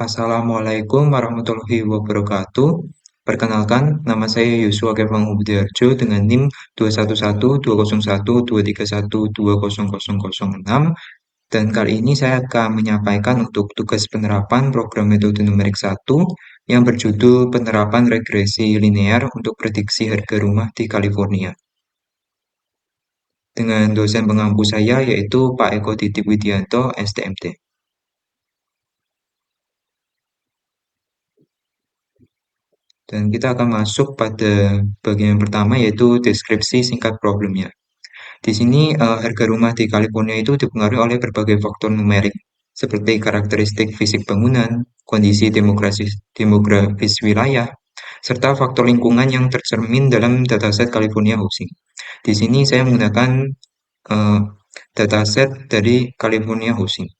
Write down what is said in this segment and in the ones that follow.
Assalamualaikum warahmatullahi wabarakatuh. Perkenalkan, nama saya Yusua Kevang Budiarjo dengan NIM 211201201200006 dan kali ini saya akan menyampaikan untuk tugas penerapan program metode numerik 1 yang berjudul penerapan regresi linear untuk prediksi harga rumah di California dengan dosen pengampu saya yaitu Pak Eko Titip Widianto, STMT. Dan kita akan masuk pada bagian pertama yaitu deskripsi singkat problemnya. Di sini harga rumah di California itu dipengaruhi oleh berbagai faktor numerik seperti karakteristik fisik bangunan, kondisi demografis wilayah, serta faktor lingkungan yang tercermin dalam dataset California Housing. Di sini saya menggunakan eh, dataset dari California Housing.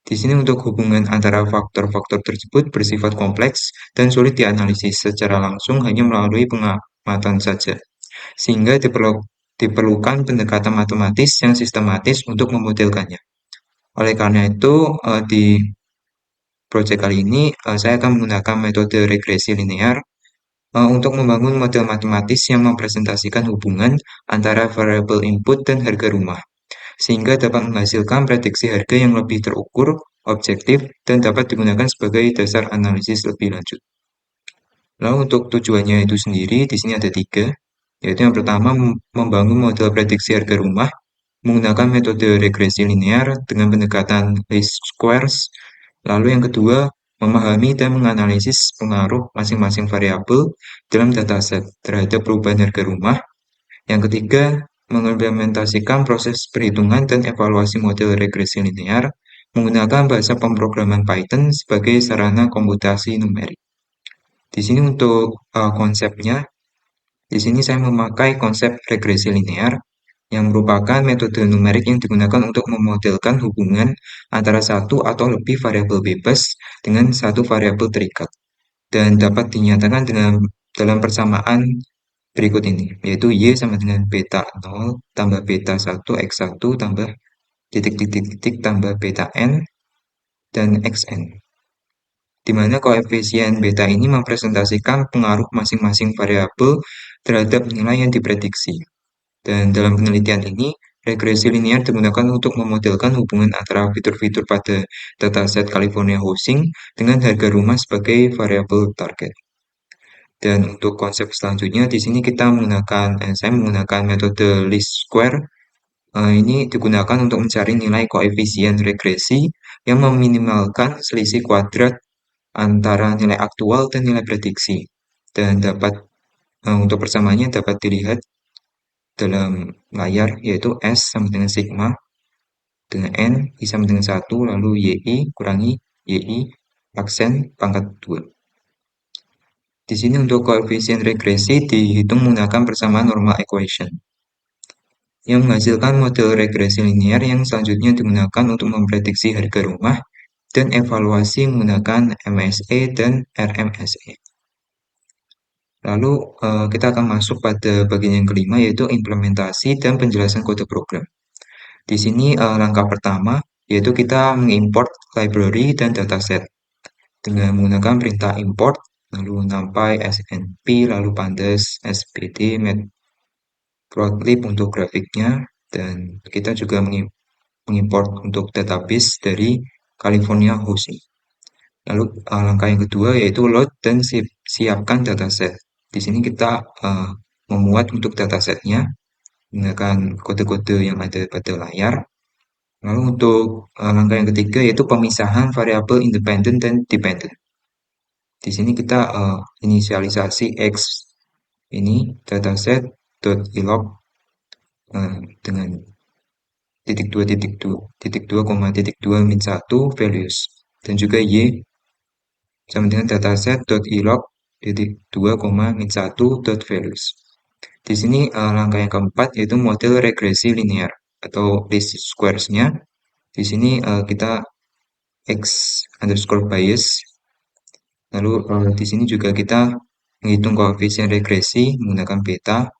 Di sini untuk hubungan antara faktor-faktor tersebut bersifat kompleks dan sulit dianalisis secara langsung hanya melalui pengamatan saja, sehingga diperlukan pendekatan matematis yang sistematis untuk memodelkannya. Oleh karena itu, di proyek kali ini saya akan menggunakan metode regresi linear untuk membangun model matematis yang mempresentasikan hubungan antara variabel input dan harga rumah sehingga dapat menghasilkan prediksi harga yang lebih terukur, objektif, dan dapat digunakan sebagai dasar analisis lebih lanjut. Lalu untuk tujuannya itu sendiri, di sini ada tiga, yaitu yang pertama membangun model prediksi harga rumah menggunakan metode regresi linear dengan pendekatan least squares. Lalu yang kedua, memahami dan menganalisis pengaruh masing-masing variabel dalam dataset terhadap perubahan harga rumah. Yang ketiga, mengimplementasikan proses perhitungan dan evaluasi model regresi linear menggunakan bahasa pemrograman Python sebagai sarana komputasi numerik. Di sini untuk konsepnya, di sini saya memakai konsep regresi linear yang merupakan metode numerik yang digunakan untuk memodelkan hubungan antara satu atau lebih variabel bebas dengan satu variabel terikat dan dapat dinyatakan dalam persamaan berikut ini, yaitu Y sama dengan beta 0 tambah beta 1 X1 tambah titik-titik-titik tambah beta N dan XN, di mana koefisien beta ini mempresentasikan pengaruh masing-masing variabel terhadap nilai yang diprediksi. Dan dalam penelitian ini, regresi linear digunakan untuk memodelkan hubungan antara fitur-fitur pada dataset California Housing dengan harga rumah sebagai variabel target. Dan untuk konsep selanjutnya di sini saya menggunakan metode least square. Ini digunakan untuk mencari nilai koefisien regresi yang meminimalkan selisih kuadrat antara nilai aktual dan nilai prediksi. Dan untuk persamaannya dapat dilihat dalam layar yaitu S sama dengan sigma dengan N I sama dengan 1 lalu YI kurangi YI aksen pangkat 2. Di sini untuk koefisien regresi dihitung menggunakan persamaan normal equation yang menghasilkan model regresi linear yang selanjutnya digunakan untuk memprediksi harga rumah dan evaluasi menggunakan MSE dan RMSE. Lalu kita akan masuk pada bagian yang kelima yaitu implementasi dan penjelasan kode program. Di sini langkah pertama yaitu kita mengimport library dan dataset dengan menggunakan perintah import lalu numpy snp lalu pandas spd matplotlib untuk grafiknya dan kita juga mengimport untuk database dari California Housing. Lalu langkah yang kedua yaitu load dan siapkan dataset. Di sini kita memuat untuk datasetnya menggunakan kode-kode yang ada pada layar. Lalu untuk langkah yang ketiga yaitu pemisahan variabel independen dan dependent. Di sini kita inisialisasi X ini dataset.ilog dengan titik dua min 1 values dan juga Y sama dengan dataset.ilog titik 2, min 1 values. Di sini langkah yang keempat yaitu model regresi linear atau least squares-nya. Di sini kita X underscore bias. Lalu di sini juga kita menghitung koefisien regresi menggunakan beta.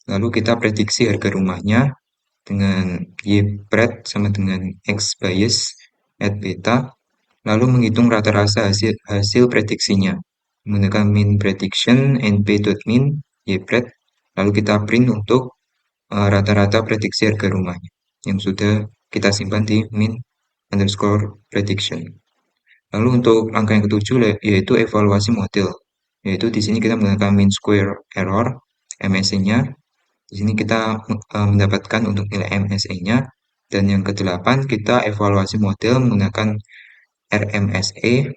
Lalu kita prediksi harga rumahnya dengan Y pred sama dengan X bias at beta. lalu menghitung rata-rata hasil prediksinya menggunakan mean prediction np.mean ypred, lalu kita print untuk rata-rata prediksi harga rumahnya yang sudah kita simpan di mean underscore prediction. Lalu untuk langkah yang ketujuh yaitu evaluasi model, yaitu di sini kita menggunakan mean square error MSE-nya. Di sini kita mendapatkan untuk nilai MSE-nya, dan yang kedelapan kita evaluasi model menggunakan RMSE.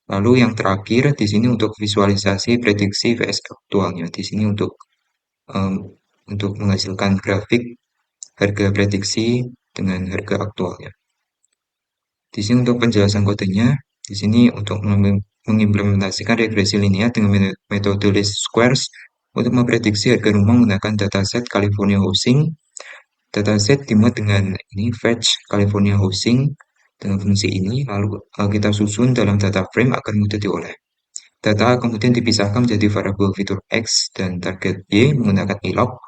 Lalu yang terakhir di sini untuk visualisasi prediksi vs aktualnya. Di sini um, untuk menghasilkan grafik harga prediksi dengan harga aktualnya. Di sini untuk penjelasan kodenya, di sini untuk mengimplementasikan regresi linear dengan metode least squares untuk memprediksi harga rumah menggunakan dataset California Housing. Dataset dimuat dengan ini fetch California Housing dengan fungsi ini, lalu kita susun dalam data frame agar mudah diolah. Data kemudian dipisahkan menjadi variabel fitur X dan target Y menggunakan ilog.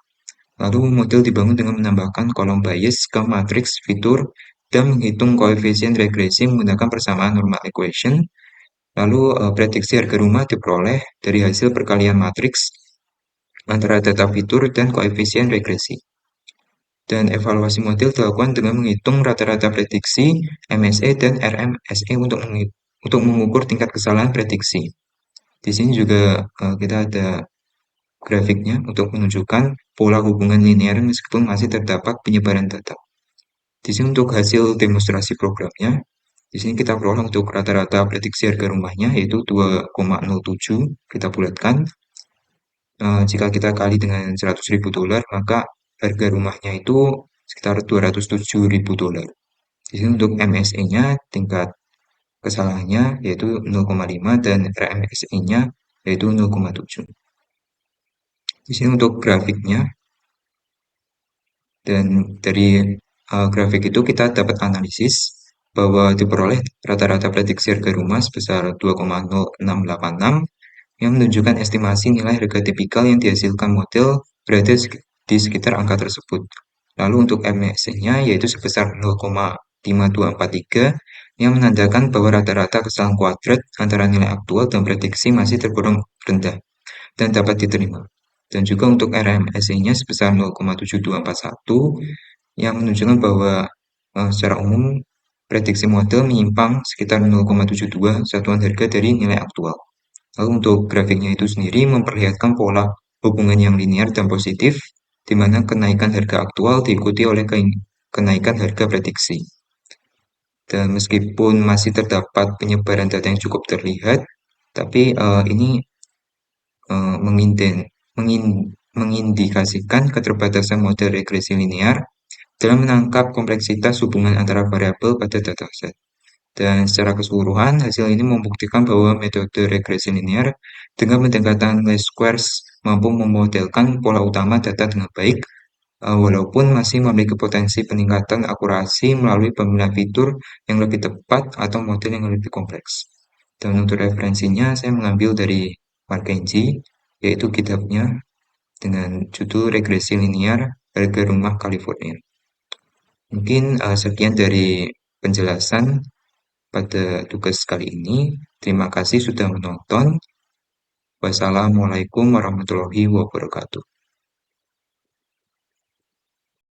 Lalu model dibangun dengan menambahkan kolom bias ke matriks fitur dan menghitung koefisien regresi menggunakan persamaan normal equation. Lalu prediksi harga rumah diperoleh dari hasil perkalian matriks antara data fitur dan koefisien regresi. Dan evaluasi model dilakukan dengan menghitung rata-rata prediksi MSE dan RMSE untuk mengukur tingkat kesalahan prediksi. Di sini juga kita ada grafiknya untuk menunjukkan pola hubungan linear meskipun masih terdapat penyebaran data. Di sini untuk hasil demonstrasi programnya, di sini kita peroleh untuk rata-rata prediksi harga rumahnya yaitu 2,07 kita bulatkan. Jika kita kali dengan 100.000 dolar, maka harga rumahnya itu sekitar 207.000 dolar. Di sini untuk MSE-nya tingkat kesalahannya yaitu 0,5 dan RMSE-nya yaitu 0,7. Di sini untuk grafiknya, dan dari grafik itu kita dapat analisis bahwa diperoleh rata-rata prediksi harga rumah sebesar 2,0686 yang menunjukkan estimasi nilai harga tipikal yang dihasilkan model berada di sekitar angka tersebut. Lalu untuk MSE-nya yaitu sebesar 0,5243 yang menandakan bahwa rata-rata kesalahan kuadrat antara nilai aktual dan prediksi masih tergolong rendah dan dapat diterima. Dan juga untuk RMSE-nya sebesar 0,7241 yang menunjukkan bahwa secara umum prediksi model menyimpang sekitar 0,72 satuan harga dari nilai aktual. Lalu untuk grafiknya itu sendiri memperlihatkan pola hubungan yang linear dan positif, di mana kenaikan harga aktual diikuti oleh kenaikan harga prediksi. Dan meskipun masih terdapat penyebaran data yang cukup terlihat, tapi ini mengindikasikan keterbatasan model regresi linear dalam menangkap kompleksitas hubungan antara variabel pada dataset. Dan secara keseluruhan, hasil ini membuktikan bahwa metode regresi linear dengan pendekatan least squares mampu memodelkan pola utama data dengan baik, walaupun masih memiliki potensi peningkatan akurasi melalui pemilihan fitur yang lebih tepat atau model yang lebih kompleks. Dan untuk referensinya, saya mengambil dari McKinsey, yaitu kitabnya dengan judul Regresi Linear Harga Rumah California. Mungkin sekian dari penjelasan pada tugas kali ini. Terima kasih sudah menonton. Wassalamualaikum warahmatullahi wabarakatuh.